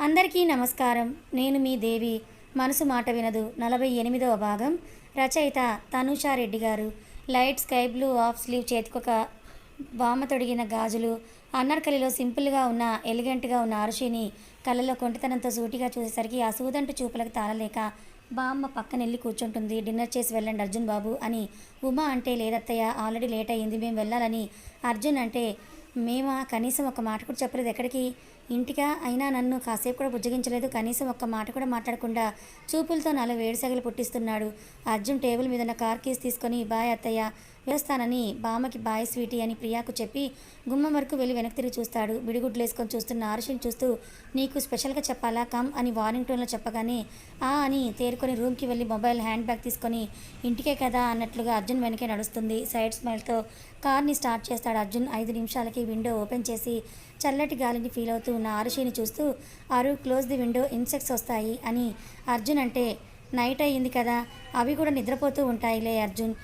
అందరికీ నమస్కారం. నేను మీ దేవి. మనసు మాట వినదు 48వ భాగం. రచయిత తనూషారెడ్డి గారు. Light sky blue half sleeve, చేతికొక బామ్మ తొడిగిన గాజులు, అన్నర్కలిలో సింపుల్గా ఉన్న ఎలిగెంట్గా ఉన్న ఆరుషిని కళ్ళలో కొంటితనంతో సూటిగా చూసేసరికి ఆ సూదంటు చూపులకు తాళలేక బామ్మ పక్కనెళ్ళి కూర్చుంటుంది. డిన్నర్ చేసి వెళ్ళండి అర్జున్ బాబు అని ఉమా అంటే, లేదత్తయ్య ఆల్రెడీ లేట్ అయ్యింది, మేము వెళ్ళాలని. అర్జున్ అంటే, మేమా కనీసం ఒక మాట కూడా చెప్పలేదు. ఎక్కడికి? ఇంటికా? అయినా నన్ను కాసేపు కూడా బుజ్జగించలేదు. కనీసం ఒక్క మాట కూడా మాట్లాడకుండా చూపులతో నాలో వేడిసగలు పుట్టిస్తున్నాడు. అర్జున్ టేబుల్ మీద ఉన్న కార్ కీస్ తీసుకొని, బాయ్ అత్తయ్య, వేస్తానని బామ్మకి బాయ్ స్వీటీ అని ప్రియాకు చెప్పి గుమ్మం వరకు వెళ్ళి వెనక్కి తిరిగి చూస్తాడు. బిడిగుడ్లు వేసుకొని చూస్తున్న ఆరుషిని చూస్తూ, నీకు స్పెషల్గా చెప్పాలా కమ్ అని వార్నింగ్ టోన్లో చెప్పగానే ఆ అని తేరుకొని రూమ్కి వెళ్ళి మొబైల్ హ్యాండ్ బ్యాగ్ తీసుకొని ఇంటికే కదా అన్నట్లుగా అర్జున్ వెనకే నడుస్తుంది. సైడ్ స్మైల్తో కార్ని స్టార్ట్ చేస్తాడు అర్జున్. 5 నిమిషాలకి విండో ఓపెన్ చేసి చల్లటి గాలిని ఫీల్ అవుతూ ఉన్న ఆరుషిని చూస్తూ, ఆరు క్లోజ్ ది విండో, ఇన్సెక్ట్స్ వస్తాయి అని అర్జున్ అంటే, నైట్ అయ్యింది కదా, అవి కూడా నిద్రపోతూ ఉంటాయిలే అర్జున్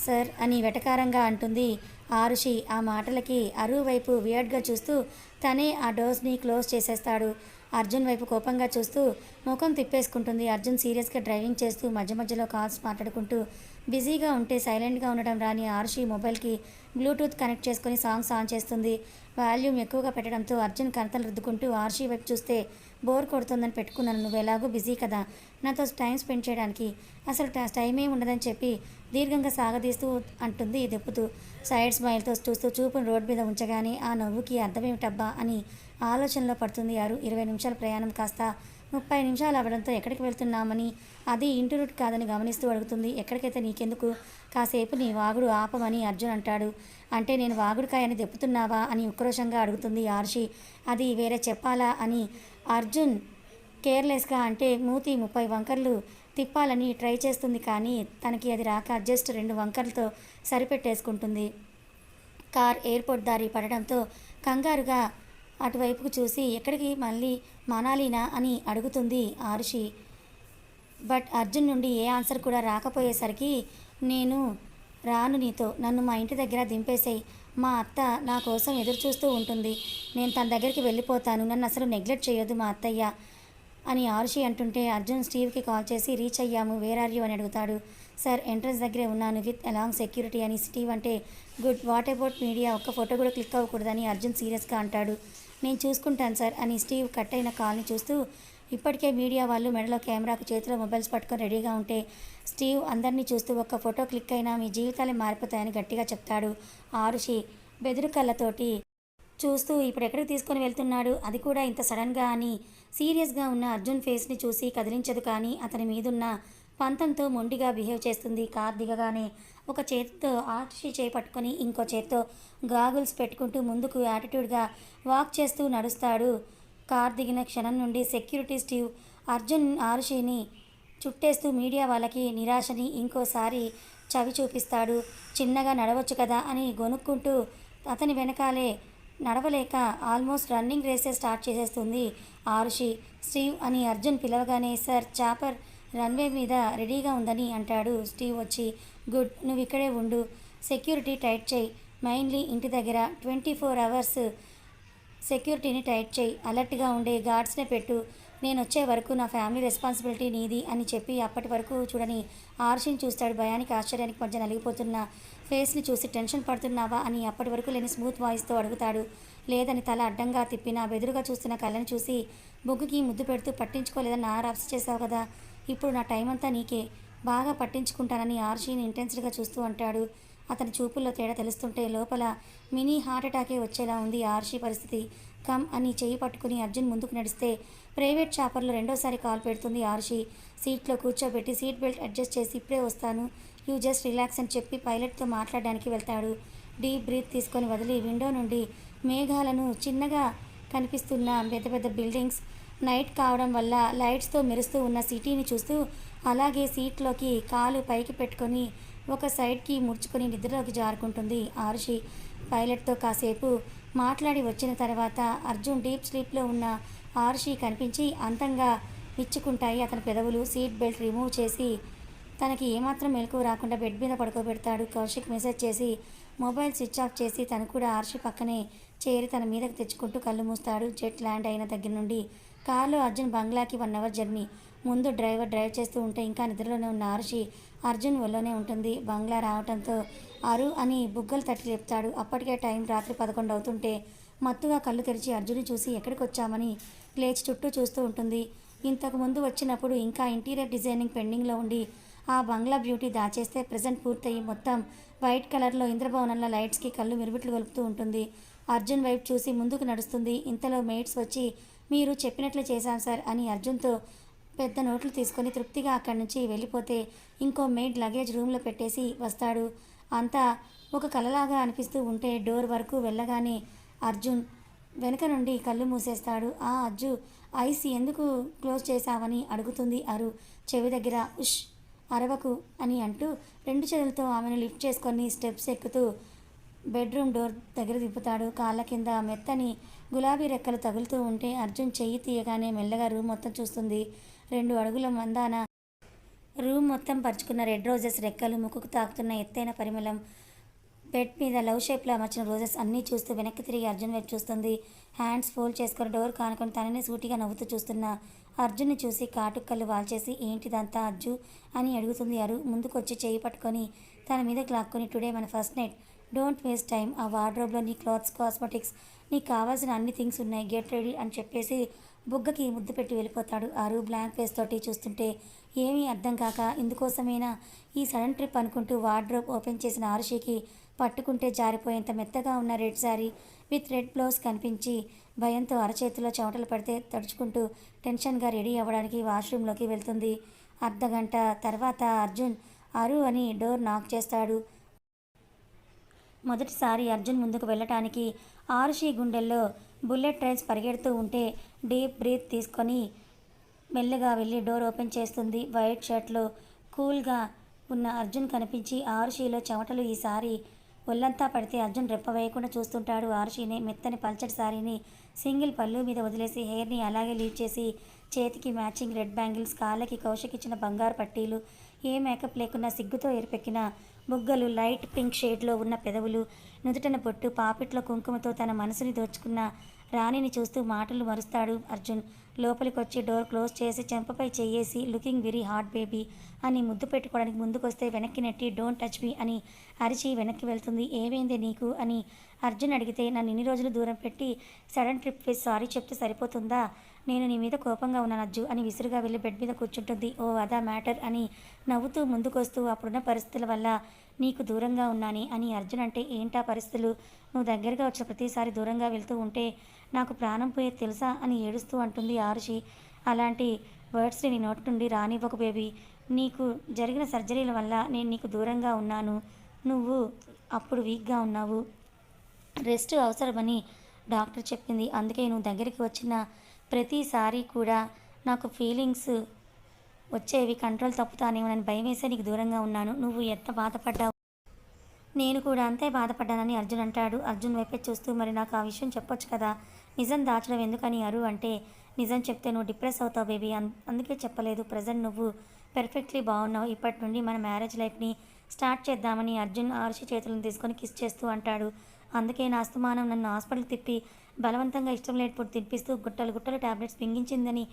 సార్ అని వెటకారంగా అంటుంది ఆరుషి. ఆ మాటలకి అరు వైపు వియర్డ్గా చూస్తూ తనే ఆ డోర్స్ని క్లోజ్ చేసేస్తాడు. అర్జున్ వైపు కోపంగా చూస్తూ ముఖం తిప్పేసుకుంటుంది. అర్జున్ సీరియస్గా డ్రైవింగ్ చేస్తూ మధ్య మధ్యలో కాల్స్ మాట్లాడుకుంటూ బిజీగా ఉంటే సైలెంట్గా ఉండడం రాని ఆరుషి మొబైల్కి బ్లూటూత్ కనెక్ట్ చేసుకొని సాంగ్స్ ఆన్ చేస్తుంది. వాల్యూమ్ ఎక్కువగా పెట్టడంతో అర్జున్ కనతలు రుద్దుకుంటూ ఆరుషి వైపు చూస్తే, బోర్ కొడుతుందని పెట్టుకున్నాను, నువ్వు ఎలాగో బిజీ కదా నాతో టైం స్పెండ్ చేయడానికి, అసలు టైమే ఉండదని చెప్పి దీర్ఘంగా సాగదీస్తూ అంటుంది దెప్పుతూ. సైడ్ స్మైల్తో చూస్తూ చూపును రోడ్ మీద ఉంచగానే ఆ నవ్వుకి అర్థమేమిటబ్బా అని ఆలోచనలో పడుతుంది. 20 నిమిషాల ప్రయాణం కాస్త 30 నిమిషాలు అవ్వడంతో ఎక్కడికి వెళ్తున్నామని, అది ఇంటి రూట్ కాదని గమనిస్తూ అడుగుతుంది. ఎక్కడికైతే నీకెందుకు, కాసేపు నీ వాగుడు ఆపమని అర్జున్ అంటాడు. అంటే నేను వాగుడుకాయని దెప్పుతున్నావా అని ఉక్రోషంగా అడుగుతుంది ఆర్షి. అది వేరే చెప్పాలా అని అర్జున్ కేర్లెస్గా అంటే మూతి 30 వంకర్లు తిప్పాలని ట్రై చేస్తుంది. కానీ తనకి అది రాక జస్ట్ 2 వంకర్లతో సరిపెట్టేసుకుంటుంది. కార్ ఎయిర్పోర్ట్ దారి పడడంతో కంగారుగా అటువైపుకు చూసి, ఎక్కడికి, మళ్ళీ మనాలినా అని అడుగుతుంది ఆరుషి. బట్ అర్జున్ నుండి ఏ ఆన్సర్ కూడా రాకపోయేసరికి, నేను రాను నీతో, నన్ను మా ఇంటి దగ్గర దింపేసేయి, మా అత్త నా కోసం ఎదురు చూస్తూ ఉంటుంది, నేను తన దగ్గరికి వెళ్ళిపోతాను, నన్ను అసలు నెగ్లెక్ట్ చేయొద్దు మా అత్తయ్య అని ఆరుషి అంటుంటే అర్జున్ స్టీవ్కి కాల్ చేసి, రీచ్ అయ్యాము, వేర్ ఆర్ యూ అని అడుగుతాడు. సార్ ఎంట్రన్స్ దగ్గరే ఉన్నాను విత్ అలాంగ్ సెక్యూరిటీ అని స్టీవ్ అంటే, గుడ్, వాట్ అబౌట్ మీడియా, ఒక్క ఫోటో కూడా క్లిక్ అవ్వకూడదని అర్జున్ సీరియస్గా అంటాడు. నేను చూసుకుంటాను సార్ అని స్టీవ్ కట్ అయిన కాల్ని చూస్తూ, ఇప్పటికే మీడియా వాళ్ళు మెడలో కెమెరాకు చేతిలో మొబైల్స్ పట్టుకొని రెడీగా ఉంటే స్టీవ్ అందరినీ చూస్తూ, ఒక్క ఫోటో క్లిక్ అయినా మీ జీవితాలే మారిపోతాయని గట్టిగా చెప్తాడు. ఆరుషి బెదురు కళ్ళతోటి చూస్తూ, ఇప్పుడు ఎక్కడికి తీసుకొని వెళ్తున్నాడు, అది కూడా ఇంత సడన్గా అని సీరియస్గా ఉన్న అర్జున్ ఫేస్ని చూసి కదిలించదు. కానీ అతని మీదున్న పంతంతో మొండిగా బిహేవ్ చేస్తుంది. కార్ దిగగానే ఒక చేతితో ఆరుషి చేయి పట్టుకొని ఇంకో చేతితో గాగుల్స్ పెట్టుకుంటూ ముందుకు యాటిట్యూడ్గా వాక్ చేస్తూ నడుస్తాడు. కార్ దిగిన క్షణం నుండి సెక్యూరిటీ స్టీవ్ అర్జున్ ఆరుషిని చుట్టేస్తూ మీడియా వాళ్ళకి నిరాశని ఇంకోసారి చవి చూపిస్తాడు. చిన్నగా నడవచ్చు కదా అని గొనుక్కుంటూ అతని వెనకాలే నడవలేక ఆల్మోస్ట్ రన్నింగ్ రేసే స్టార్ట్ చేసేస్తుంది ఆరుషి. స్టీవ్ అని అర్జున్ పిలవగానే, సార్ చాపర్ రన్వే మీద రెడీగా ఉందని అంటాడు స్టీవ్ వచ్చి. గుడ్, నువ్వు ఇక్కడే ఉండు, సెక్యూరిటీ టైట్ చేయి, మెయిన్లీ ఇంటి దగ్గర 24 అవర్స్ సెక్యూరిటీని టైట్ చేయి, అలర్ట్గా ఉండే గార్డ్స్నే పెట్టు, నేను వచ్చే వరకు నా ఫ్యామిలీ రెస్పాన్సిబిలిటీ నీది అని చెప్పి అప్పటి వరకు చూడని ఆరుషిని చూస్తాడు. భయానికి ఆశ్చర్యానికి మధ్య నలిగిపోతున్న ఫేస్ని చూసి, టెన్షన్ పడుతున్నావా అని అప్పటి వరకు లేని స్మూత్ వాయిస్తో అడుగుతాడు. లేదని తల అడ్డంగా తిప్పిన బెదురుగా చూస్తున్న కళ్ళని చూసి బొగ్గుకి ముద్దు పెడుతూ, పట్టించుకోలేదని నా రాప్స్ చేసావు కదా, ఇప్పుడు నా టైం అంతా నీకే, బాగా పట్టించుకుంటానని ఆరుషిని ఇంటెన్స్గా చూస్తూ అంటాడు. అతని చూపుల్లో తేడా తెలుస్తుంటే లోపల మినీ హార్ట్ అటాకే వచ్చేలా ఉంది ఆరుషి పరిస్థితి. కమ్ అని చెయ్యి పట్టుకుని అర్జున్ ముందుకు నడిస్తే ప్రైవేట్ చాపర్లో రెండోసారి కాల్ పెడుతుంది ఆరుషి. సీట్లో కూర్చోబెట్టి సీట్ బెల్ట్ అడ్జస్ట్ చేసి, ఇప్పుడే వస్తాను, యూ జస్ట్ రిలాక్స్ అని చెప్పి పైలట్తో మాట్లాడడానికి వెళ్తాడు. డీప్ బ్రీత్ తీసుకొని వదిలి విండో నుండి మేఘాలను, చిన్నగా కనిపిస్తున్న పెద్ద పెద్ద బిల్డింగ్స్, నైట్ కావడం వల్ల లైట్స్తో మెరుస్తూ ఉన్న సిటీని చూస్తూ అలాగే సీట్లోకి కాలు పైకి పెట్టుకొని ఒక సైడ్కి ముడుచుకొని నిద్రలోకి జారుకుంటుంది ఆరుషి. పైలట్తో కాసేపు మాట్లాడి వచ్చిన తర్వాత అర్జున్ డీప్ స్లీప్లో ఉన్న ఆరుషి కనిపించి అంతంగా విచ్చుకుంటాయి అతని పెదవులు. సీట్ బెల్ట్ రిమూవ్ చేసి తనకి ఏమాత్రం మెలకు రాకుండా బెడ్ మీద పడుకోబెడతాడు. కౌశిక్ మెసేజ్ చేసి, మొబైల్ స్విచ్ ఆఫ్ చేసి తను కూడా ఆర్షి పక్కనే చేరి తన మీదకి తెచ్చుకుంటూ కళ్ళు మూస్తాడు. జెట్ ల్యాండ్ అయిన దగ్గర నుండి కారులో అర్జున్ బంగ్లాకి 1 అవర్ జర్నీ. ముందు డ్రైవర్ డ్రైవ్ చేస్తూ ఉంటే ఇంకా నిద్రలోనే ఉన్న ఆరుషి అర్జున్ ఒళ్ళోనే ఉంటుంది. బంగ్లా రావడంతో అరు అని బుగ్గలు తట్టి లేపుతాడు. అప్పటికే టైం రాత్రి 11 అవుతుంటే మత్తుగా కళ్ళు తెరిచి అర్జున్ని చూసి ఎక్కడికి వచ్చామని లేచి చుట్టూ చూస్తూ ఉంటుంది. ఇంతకు ముందు వచ్చినప్పుడు ఇంకా ఇంటీరియర్ డిజైనింగ్ పెండింగ్లో ఉండి ఆ బంగ్లా బ్యూటీ దాచేస్తే ప్రజెంట్ పూర్తయి మొత్తం వైట్ కలర్లో ఇంద్రభవనంలో లైట్స్కి కళ్ళు మిరుమిట్లు గొలుపుతూ ఉంటుంది. అర్జున్ వైపు చూసి ముందుకు నడుస్తుంది. ఇంతలో మెయిట్స్ వచ్చి మీరు చెప్పినట్లు చేశాం సార్ అని అర్జున్తో పెద్ద నోట్లు తీసుకొని తృప్తిగా అక్కడి నుంచి వెళ్ళిపోతే ఇంకో మెయిడ్ లగేజ్ రూమ్లో పెట్టేసి వస్తాడు. అంతా ఒక కలలాగా అనిపిస్తూ ఉంటే డోర్ వరకు వెళ్ళగానే అర్జున్ వెనక నుండి కళ్ళు మూసేస్తాడు. ఆ అజ్జు ఐస్ ఎందుకు క్లోజ్ చేశావని అడుగుతుంది అరు చెవి దగ్గర. ఉష్ అరవకు అని అంటూ 2 చేతులతో ఆమెను లిఫ్ట్ చేసుకొని స్టెప్స్ ఎక్కుతూ బెడ్రూమ్ డోర్ దగ్గర దింపుతాడు. కాళ్ళ కింద మెత్తని గులాబీ రెక్కలు తగులుతూ ఉంటే అర్జున్ చెయ్యి తీయగానే మెల్లగా రూమ్ మొత్తం చూస్తుంది. 2 అడుగుల మందాన రూమ్ మొత్తం పరుచుకున్న రెడ్ రోజెస్ రెక్కలు, ముక్కుకు తాకుతున్న ఎత్తైన పరిమళం, బెడ్ మీద లవ్ షేప్లో అమర్చిన రోజెస్ అన్నీ చూస్తూ వెనక్కి తిరిగి అర్జున్ వైపు చూస్తుంది. హ్యాండ్స్ ఫోల్డ్ చేసుకొని డోర్ కానుకొని తననే సూటిగా నవ్వుతూ చూస్తున్న అర్జున్ని చూసి కాటుకళ్ళు వాల్చేసి ఏంటిదంతా అజ్జు అని అడుగుతుంది అరు. ముందుకొచ్చి చేయి పట్టుకొని తన మీదకి లాక్కొని టుడే మన first night, don't waste time, ఆ వార్డ్రోబ్లో నీ క్లాత్స్, కాస్మెటిక్స్, నీకు కావాల్సిన అన్ని థింగ్స్ ఉన్నాయి, గెట్ రెడీ అని చెప్పేసి బుగ్గకి ముద్దు పెట్టి వెళ్ళిపోతాడు. అరు బ్లాంక్ ఫేస్ తోటి చూస్తుంటే ఏమీ అర్థం కాక ఇందుకోసమేనా ఈ సడన్ ట్రిప్ అనుకుంటూ వార్డ్రోబ్ ఓపెన్ చేసిన ఆరుషికి పట్టుకుంటే జారిపోయేంత మెత్తగా ఉన్న red sari with red blouse కనిపించి భయంతో అరచేతిలో చెమటలు పడితే తడుచుకుంటూ టెన్షన్గా రెడీ అవ్వడానికి వాష్రూమ్లోకి వెళ్తుంది. అర్ధగంట తర్వాత అర్జున్ అరు అని డోర్ నాక్ చేస్తాడు. మొదటిసారి అర్జున్ ముందుకు వెళ్ళటానికి ఆరుషి గుండెల్లో బుల్లెట్ ట్రైన్స్ పరిగెడుతూ ఉంటే డీప్ బ్రీత్ తీసుకొని మెల్లగా వెళ్ళి డోర్ ఓపెన్ చేస్తుంది. వైట్ షర్ట్లో కూల్గా ఉన్న అర్జున్ కనిపించి ఆరుషిలో చెమటలు ఈసారి ఒళ్ళంతా పడితే అర్జున్ రెప్ప వేయకుండా చూస్తుంటాడు. ఆరుషిని మెత్తని పల్చటి సారీని సింగిల్ పళ్ళు మీద వదిలేసి హెయిర్ని అలాగే లీవ్ చేసి చేతికి మ్యాచింగ్ రెడ్ బ్యాంగిల్స్, కాళ్ళకి కౌశిక్ ఇచ్చిన బంగారు పట్టీలు, ఏ మేకప్ లేకున్నా సిగ్గుతో ఏర్పెక్కిన బుగ్గలు, లైట్ పింక్ షేడ్లో ఉన్న పెదవులు, నుదుటన పొట్టు, పాపిట్లో కుంకుమతో తన మనసుని దోచుకున్న రాణిని చూస్తూ మాటలు మరుస్తాడు అర్జున్. లోపలికొచ్చి డోర్ క్లోజ్ చేసి చెంపపై చెయ్యేసి లుకింగ్ వెరీ హాట్ బేబీ అని ముద్దు పెట్టుకోవడానికి ముందుకొస్తే వెనక్కి నెట్టి డోంట్ టచ్ మీ అని అరిచి వెనక్కి వెళ్తుంది. ఏమైంది నీకు అని అర్జున్ అడిగితే నన్ను ఇన్ని రోజులు దూరం పెట్టి సడన్ ట్రిప్ వేసి సారీ చెప్తే సరిపోతుందా, నేను నీ మీద కోపంగా ఉన్నాను అజ్జు అని విసురుగా వెళ్ళి బెడ్ మీద కూర్చుంటుంది. ఓ అదా మ్యాటర్ అని నవ్వుతూ ముందుకొస్తూ అప్పుడున్న పరిస్థితుల వల్ల నీకు దూరంగా ఉన్నాని అని అర్జున్ అంటే ఏంటా పరిస్థితులు, నువ్వు దగ్గరగా వచ్చిన ప్రతిసారి దూరంగా వెళ్తూ ఉంటే నాకు ప్రాణం పోయేది తెలుసా అని ఏడుస్తూ అంటుంది ఆరుషి. అలాంటి వర్డ్స్ని నీ నోటి నుండి రానివ్వకు బేబీ, నీకు జరిగిన సర్జరీల వల్ల నేను నీకు దూరంగా ఉన్నాను, నువ్వు అప్పుడు వీక్గా ఉన్నావు, రెస్ట్ అవసరమని డాక్టర్ చెప్పింది, అందుకే నువ్వు దగ్గరికి వచ్చిన ప్రతిసారి కూడా నాకు ఫీలింగ్స్ వచ్చేవి, కంట్రోల్ తప్పుతానేమోనని భయం వేసే నీకు దూరంగా ఉన్నాను, నువ్వు ఎంత బాధపడ్డావు, నేను కూడా అంతే బాధపడ్డానని అర్జున్ అంటాడు. అర్జున్ వైపే చూస్తూ మరి నాకు ఆ విషయం చెప్పొచ్చు కదా, నిజం దాచడం ఎందుకని అరు అంటే నిజం చెప్తే నువ్వు డిప్రెస్ అవుతావు బేబీ, అందుకే చెప్పలేదు, ప్రజెంట్ నువ్వు పెర్ఫెక్ట్లీ బాగున్నావు, ఇప్పటి నుండి మన మ్యారేజ్ లైఫ్ని స్టార్ట్ చేద్దామని అర్జున్ ఆరుషి చేతులను తీసుకొని కిస్ చేస్తూ అంటాడు. అందుకే నా అస్తమానం నన్ను హాస్పిటల్కి తిప్పి బలవంతంగా ఇష్టం లేనిపోటు తినిపిస్తూ గుట్టలు గుట్టలు టాబ్లెట్స్ మింగించిందని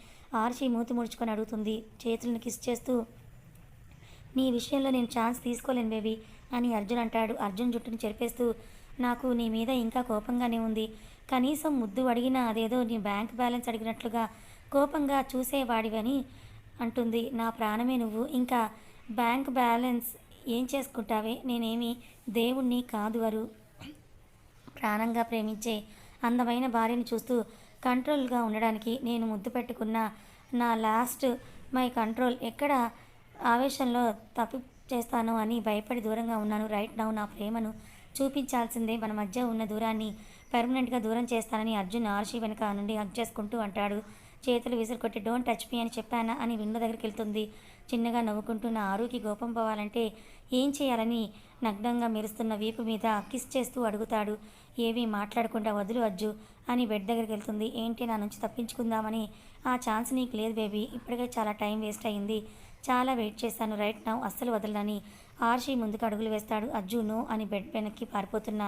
ఆరుషి మూతి ముడుచుకొని అడుగుతుంది చేతులను కిస్ చేస్తూ. నీ విషయంలో నేను ఛాన్స్ తీసుకోలేను బేబీ అని అర్జున్ అంటాడు. అర్జున్ జుట్టుని చెరిపేస్తూ నాకు నీ మీద ఇంకా కోపంగానే ఉంది, కనీసం ముద్దు అడిగినా అదేదో నీ బ్యాంక్ బ్యాలెన్స్ అడిగినట్లుగా కోపంగా చూసేవాడివని అంటుంది. నా ప్రాణమే నువ్వు, ఇంకా బ్యాంక్ బ్యాలెన్స్ ఏం చేసుకుంటావే, నేనేమి దేవుణ్ణి కాదు అరు, ప్రాణంగా ప్రేమించే అందమైన భార్యని చూస్తూ కంట్రోల్గా ఉండడానికి నేను ముద్దు పెట్టుకున్న నా లాస్ట్ మై కంట్రోల్ ఎక్కడ ఆవేశంలో తప్పు చేస్తాను అని భయపడి దూరంగా ఉన్నాను. రైట్ నౌ నా ప్రేమను చూపించాల్సిందే, మన మధ్య ఉన్న దూరాన్ని పర్మనెంట్గా దూరం చేస్తానని అర్జున్ ఆరుషి వెనక నుండి హగ్ చేసుకుంటూ అంటాడు. చేతులు విసురు కొట్టి డోంట్ టచ్ మీ అని చెప్పానా అని విండో దగ్గరికి వెళ్తుంది. చిన్నగా నవ్వుకుంటున్న ఆరుకి కోపం పోవాలంటే ఏం చేయాలని నగ్నంగా మెరుస్తున్న వీపు మీద కిస్ చేస్తూ అడుగుతాడు. ఏమీ మాట్లాడకుండా వదులు అజ్జు అని బెడ్ దగ్గరికి వెళ్తుంది. ఏంటి నా నుంచి తప్పించుకుందామని, ఆ ఛాన్స్ నీకు లేదు బేబీ, ఇప్పటికే చాలా టైం వేస్ట్ అయింది, చాలా వెయిట్ చేశాను. రైట్ నౌ అస్సలు వదలని ఆరుషి ముందుకు అడుగులు వేస్తాడు. అజ్జు నో అని బెడ్ వెనక్కి పారిపోతున్న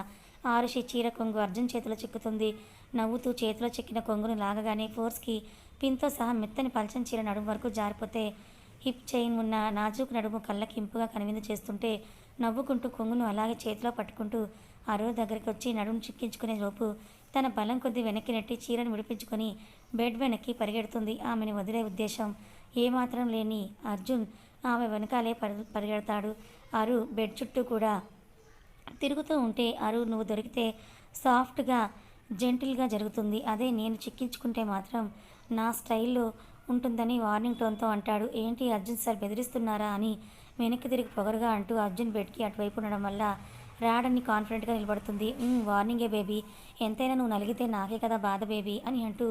ఆరుషి చీర కొంగు అర్జున్ చేతిలో చిక్కుతుంది. నవ్వుతూ చేతిలో చిక్కిన కొంగును లాగగానే ఫోర్స్కి పిన్తో సహా మెత్తని పల్చని చీర నడుము వరకు జారిపోతే హిప్ చైన్ ఉన్న నాజూకు నడుము కళ్ళకి ఇంపుగా కనువిందు చేస్తుంటే నవ్వుకుంటూ కొంగును అలాగే చేతిలో పట్టుకుంటూ అరో దగ్గరికి వచ్చి నడుము చిక్కించుకునే లోపు తన బలం కొద్దీ వెనక్కి నెట్టి చీరను విడిపించుకొని బెడ్ వెనక్కి పరిగెడుతుంది. ఆమెను వదిలే ఉద్దేశం ఏమాత్రం లేని అర్జున్ ఆమె వెనకాలే పరిగెడతాడు. అరు బెడ్ చుట్టూ కూడా తిరుగుతూ ఉంటే అరు నువ్వు దొరికితే సాఫ్ట్గా జెంటిల్గా జరుగుతుంది, అదే నేను చిక్కించుకుంటే మాత్రం నా స్టైల్లో ఉంటుందని వార్నింగ్ టోన్తో అంటాడు. ఏంటి అర్జున్ సార్ బెదిరిస్తున్నారా అని వెనక్కి తిరిగి పొగరుగా అంటూ అర్జున్ బెడ్కి అటువైపు ఉండడం వల్ల రాడని కాన్ఫిడెంట్గా నిలబడుతుంది. వార్నింగే బేబీ, ఎంతైనా నువ్వు నలిగితే నాకే కదా బాధ బేబీ అని అంటూ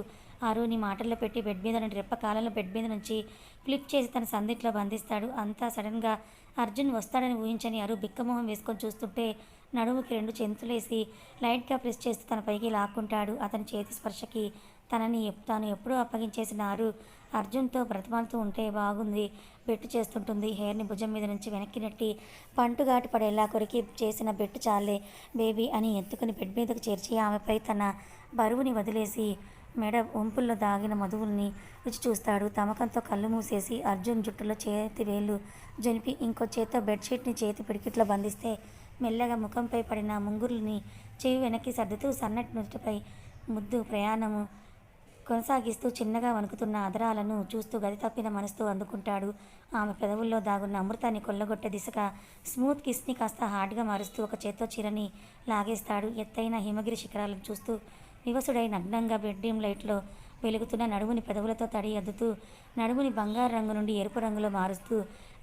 అరుని మాటల్లో పెట్టి బెడ్ మీద నుండి రెప్ప కాలంలో బెడ్ మీద నుంచి ఫ్లిప్ చేసి తన సందిట్లో బంధిస్తాడు. అంతా సడన్గా అర్జున్ వస్తాడని ఊహించని అరు బిక్కమొహం వేసుకొని చూస్తుంటే నడుముకి 2 చెంతులేసి లైట్గా ప్రెస్ చేస్తూ తన పైకి లాక్కుంటాడు. అతని చేతి స్పర్శకి తాను ఎప్పుడూ అప్పగించేసిన అరు అర్జున్తో బ్రతమాలుతూ ఉంటే బాగుంది బెట్టు చేస్తుంటుంది. హెయిర్ని భుజం మీద నుంచి వెనక్కి నెట్టి పంటుగాటి పడేలా కొరికి చేసిన బెట్టు చాలే బేబీ అని ఎత్తుకుని బెడ్ మీదకు చేర్చి ఆమెపై తన బరువుని వదిలేసి మెడ వంపుల్లో దాగిన మధువుల్ని రుచి చూస్తాడు. తమకంతో కళ్ళు మూసేసి అర్జున్ జుట్టులో చేతి వేళ్ళు జనిపి ఇంకో చేత్తో బెడ్షీట్ని చేతి పిడికిట్లో బంధిస్తే మెల్లగా ముఖంపై పడిన ముంగురుల్ని చెవి వెనక్కి సర్దుతూ సన్నటి నుదుటిపై ముద్దు ప్రయాణము కొనసాగిస్తూ చిన్నగా వణుకుతున్న అదరాలను చూస్తూ గది తప్పిన మనసుతో అందుకుంటాడు. ఆమె పెదవుల్లో దాగున్న అమృతాన్ని కొల్లగొట్టే దిశగా స్మూత్ కిస్ని కాస్త హార్డ్గా మారుస్తూ ఒక చేత్తో చీరని లాగేస్తాడు. ఎత్తైన హిమగిరి శిఖరాలను చూస్తూ వివసుడై నగ్నంగా బెడ్రూమ్ లైట్లో వెలుగుతున్న నడుముని పెదవులతో తడి అద్దుతూ నడుముని బంగారు రంగు నుండి ఎరుపు రంగులో మారుస్తూ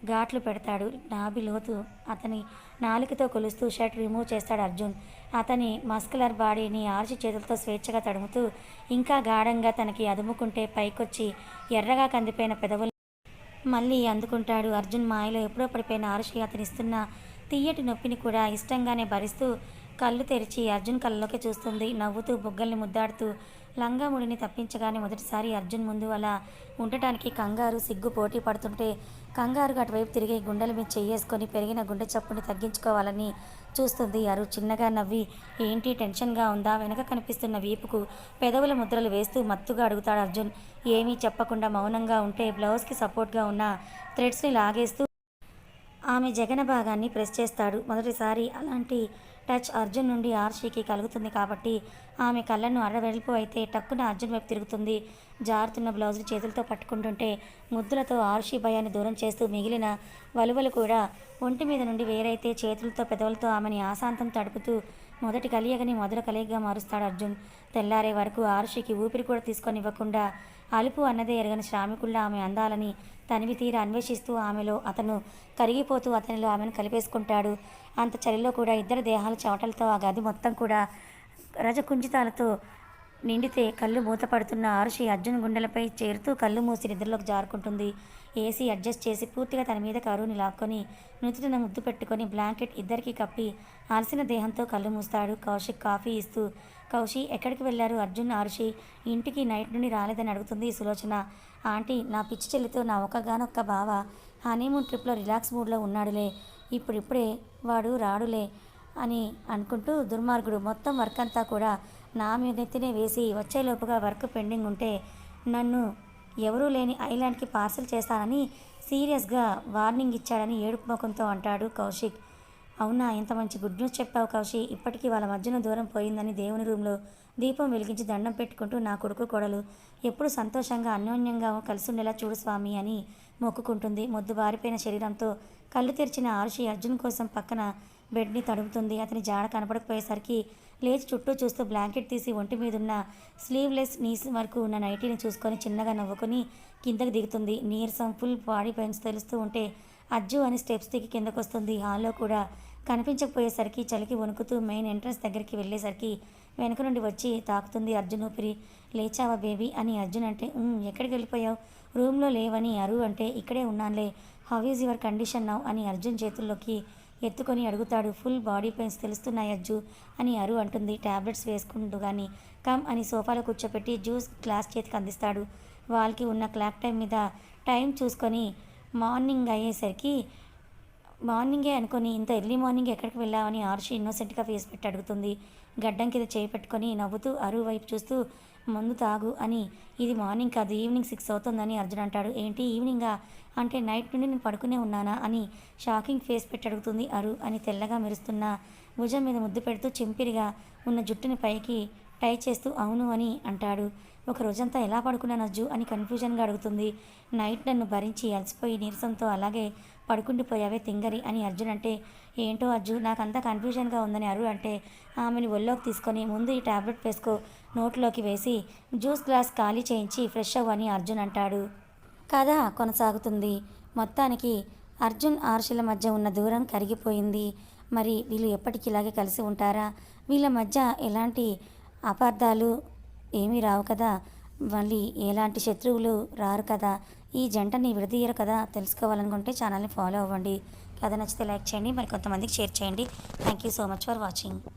ఘాట్లు పెడతాడు. నాభి లోతు అతని నాలుకతో కొలుస్తూ షర్ట్ రిమూవ్ చేస్తాడు అర్జున్. అతని మస్కులర్ బాడీని ఆర్చి చేతులతో స్వేచ్ఛగా తడుముతూ ఇంకా గాఢంగా తనకి అదుముకుంటే పైకొచ్చి ఎర్రగా కందిపోయిన పెదవులు మళ్ళీ అందుకుంటాడు. అర్జున్ మాయలో ఎప్పుడో పడిపోయిన ఆరుషి అతనిస్తున్న తీయటి నొప్పిని కూడా ఇష్టంగానే భరిస్తూ కళ్ళు తెరిచి అర్జున్ కళ్ళలోకి చూస్తుంది. నవ్వుతూ బుగ్గల్ని ముద్దాడుతూ లంగాముడిని తప్పించగానే మొదటిసారి అర్జున్ ముందు అలా ఉండటానికి కంగారు సిగ్గు పోటీ పడుతుంటే కంగారుగా అటువైపు తిరిగి గుండెల మీద చెయ్యేసుకొని పెరిగిన గుండె చప్పుని తగ్గించుకోవాలని చూస్తుంది. అరు చిన్నగా నవ్వి ఏంటి టెన్షన్గా ఉందా వెనక కనిపిస్తున్న వీపుకు పెదవుల ముద్రలు వేస్తూ మత్తుగా అడుగుతాడు అర్జున్. ఏమీ చెప్పకుండా మౌనంగా ఉంటే బ్లౌజ్కి సపోర్ట్గా ఉన్న థ్రెడ్స్ని లాగేస్తూ ఆమె జగన భాగాన్ని ప్రెస్ చేస్తాడు. మొదటిసారి అలాంటి టచ్ అర్జున్ నుండి ఆర్షికి కలుగుతుంది కాబట్టి ఆమె కళ్ళను అరవెల్పు అయితే టక్కున అర్జున్ వైపు తిరుగుతుంది. జారుతున్న బ్లౌజ్ని చేతులతో పట్టుకుంటుంటే ముద్దులతో ఆర్షి భయాన్ని దూరం చేస్తూ మిగిలిన వలువలు కూడా ఒంటి మీద నుండి వేరైతే చేతులతో పెదవులతో ఆమెని ఆశాంతం తడుపుతూ మొదటి కలియగని మొదల కలియగా మారుస్తాడు అర్జున్. తెల్లారే వరకు ఆరుషికి ఊపిరి కూడా తీసుకొని ఇవ్వకుండా అలుపు అన్నదే ఎరగని శ్రామికుల్లా ఆమె అందాలని తనివి తీర అన్వేషిస్తూ ఆమెలో అతను కరిగిపోతూ అతనిలో ఆమెను కలిపేసుకుంటాడు. అంత చలిలో కూడా ఇద్దరు దేహాలు చెమటలతో ఆ గది మొత్తం కూడా రజకుంజితాలతో నిండితే కళ్ళు మూతపడుతున్న ఆరుషి అర్జున్ గుండెలపై చేరుతూ కళ్ళు మూసి నిద్రలోకి జారుకుంటుంది. ఏసీ అడ్జస్ట్ చేసి పూర్తిగా తన మీద కరువుని లాక్కొని నుదుటిన ముద్దు పెట్టుకొని బ్లాంకెట్ ఇద్దరికి కప్పి అలసిన దేహంతో కళ్ళు మూస్తాడు. కౌశిక్ కాఫీ ఇస్తూ కౌశి ఎక్కడికి వెళ్ళారు అర్జున్ ఆరుషి ఇంటికి నైట్ నుండి రాలేదని అడుగుతుంది సులోచన. ఆంటీ నా పిచ్చి చెల్లితో నా ఒక్కగానొక్క బావ హనీమూన్ ట్రిప్లో రిలాక్స్ మూడ్లో ఉన్నాడులే, ఇప్పుడిప్పుడే వాడు రాడులే అని అనుకుంటూ దుర్మార్గుడు మొత్తం వర్క్ అంతా కూడా నా మీదెత్తినే వేసి వచ్చేలోపుగా వర్క్ పెండింగ్ ఉంటే నన్ను ఎవరూ లేని ఐలాండ్కి పార్సల్ చేస్తానని సీరియస్గా వార్నింగ్ ఇచ్చాడని ఏడుపు ముఖంతో అంటాడు కౌశిక్. అవునా, ఇంత మంచి గుడ్ న్యూస్ చెప్పావు కౌశి. ఇప్పటికీ వాళ్ళ మధ్యన దూరం పోయిందని దేవుని రూమ్లో దీపం వెలిగించి దండం పెట్టుకుంటూ నా కొడుకు కోడలు ఎప్పుడు సంతోషంగా అన్యోన్యంగా కలిసి ఉండేలా చూడు స్వామి అని మొక్కుకుంటుంది. మొద్దు బారిపోయిన శరీరంతో కళ్ళు తెరిచిన ఆరుషి అర్జున్ కోసం పక్కన బెడ్ని తడుపుతుంది. అతని జాడ కనపడకపోయేసరికి లేచి చుట్టూ చూస్తూ బ్లాంకెట్ తీసి ఒంటి మీదున్న స్లీవ్లెస్ నీస్ వరకు ఉన్న నైటీని చూసుకొని చిన్నగా నవ్వుకొని కిందకి దిగుతుంది. నీరసం ఫుల్ బాడీ పెయిన్స్ తెలుస్తూ ఉంటే అజ్జు అని స్టెప్స్ దిగి కిందకు వస్తుంది. హాల్లో కూడా కనిపించకపోయేసరికి చలికి వణుకుతూ మెయిన్ ఎంట్రన్స్ దగ్గరికి వెళ్ళేసరికి వెనక నుండి వచ్చి తాకుతుంది అర్జున్ ఊపిరి. లేచావా బేబీ అని అర్జున్ అంటే ఎక్కడికి వెళ్ళిపోయావు, రూమ్లో లేవని అరు అంటే ఇక్కడే ఉన్నానులే, how is your condition now అని అర్జున్ చేతుల్లోకి ఎత్తుకొని అడుగుతాడు. ఫుల్ బాడీ పెయిన్స్ తెలుస్తున్నాయి అజ్జు అని అరు అంటుంది. ట్యాబ్లెట్స్ వేసుకుంటూ కానీ కమ్ అని సోఫాలో కూర్చోపెట్టి జ్యూస్ గ్లాస్ చేతికి అందిస్తాడు. వాళ్ళకి ఉన్న క్లాక్ టైం మీద టైం చూసుకొని మార్నింగ్ అయ్యేసరికి మార్నింగే అనుకొని ఇంత ఎర్లీ మార్నింగ్ ఎక్కడికి వెళ్ళావని ఆర్షి ఇన్నోసెంట్గా ఫేస్ పెట్టి అడుగుతుంది. గడ్డం కింద చేయి పెట్టుకొని నవ్వుతూ అరు వైపు చూస్తూ ముందు తాగు అని. ఇది మార్నింగ్ కాదు, ఈవినింగ్ 6 అవుతుందని అర్జున్ అంటాడు. ఏంటి ఈవినింగా? అంటే నైట్ నుండి నేను పడుకునే ఉన్నానా అని షాకింగ్ ఫేస్ పెట్టి అడుగుతుంది అరు. అని తెల్లగా మెరుస్తున్న భుజం మీద ముద్దు పెడుతూ చింపిరిగా ఉన్న జుట్టుని పైకి టై చేస్తూ అవును అని అంటాడు. ఒక రోజంతా ఎలా పడుకున్నాను అజ్జు అని కన్ఫ్యూజన్గా అడుగుతుంది. నైట్ నన్ను భరించి అలసిపోయి నీరసంతో అలాగే పడుకుండిపోయావే తింగరి అని అర్జున్ అంటే, ఏంటో అజ్జు నాకంతా కన్ఫ్యూజన్గా ఉందని అరు అంటే, ఆమెని ఒళ్ళోకి తీసుకొని ముందు ఈ టాబ్లెట్ వేసుకో నోట్లోకి వేసి జ్యూస్ గ్లాస్ ఖాళీ చేయించి ఫ్రెష్ అవ్వు అని అర్జున్ అంటాడు. కథ కొనసాగుతుంది. మొత్తానికి అర్జున్ ఆర్షిల మధ్య ఉన్న దూరం కరిగిపోయింది. మరి వీళ్ళు ఎప్పటికీ ఇలాగే కలిసి ఉంటారా? వీళ్ళ మధ్య ఎలాంటి అపార్థాలు ఏమీ రావు కదా, మళ్ళీ ఎలాంటి శత్రువులు రారు కదా, ఈ జంటని విడదీయరు కదా. తెలుసుకోవాలనుకుంటే ఛానల్ని ఫాలో అవ్వండి. కథ నచ్చితే లైక్ చేయండి, మరి కొంతమందికి షేర్ చేయండి. Thank you so much for watching.